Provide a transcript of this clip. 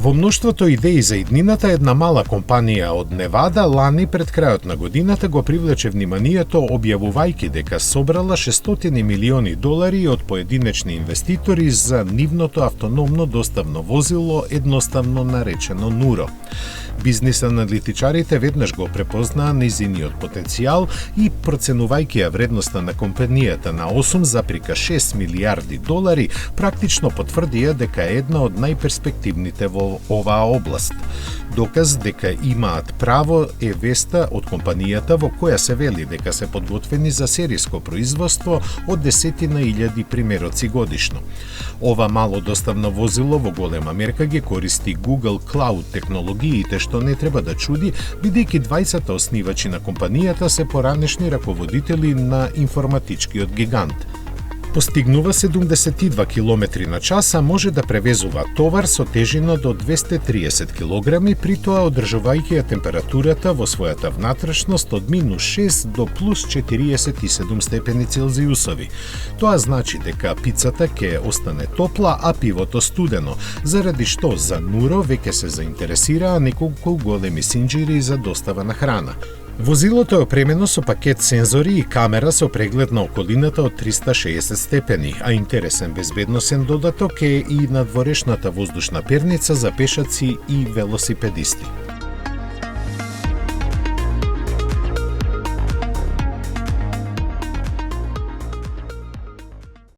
Во мноштвото идеи за иднината, една мала компанија од Невада лани пред крајот на годината го привлече вниманието објавувајќи дека собрала $600 милиони од поединечни инвеститори за нивното автономно доставно возило, едноставно наречено Нуро. Бизнис аналитичарите веднаш го препознаа нејзиниот потенцијал и проценувајќи ја вредноста на компанијата на $8,6 милиарди, практично потврдија дека е една од најперспективните во оваа област. Доказ дека имаат право е веста од компанијата во која се вели дека се подготвени за сериско производство од десетина илјади примероци годишно. Ова мало доставно возило во голема мерка ги користи Google Cloud технологиите, што не треба да чуди, бидејќи двајцата основачи на компанијата се поранешни раководители на информатичкиот гигант. Постигнува 72 км на час, а може да превезува товар со тежина до 230 кг, при тоа одржувајќи ја температурата во својата внатрешност од -6 до +47 степени Целзиусови. Тоа значи дека пицата ќе остане топла, а пивото студено, заради што за Нуро веќе се заинтересираа неколку големи синџири за достава на храна. Возилото е опремено со пакет сензори и камера со преглед на околината од 360 степени, а интересен безбедносен додаток е и надворешната воздушна перница за пешаци и велосипедисти.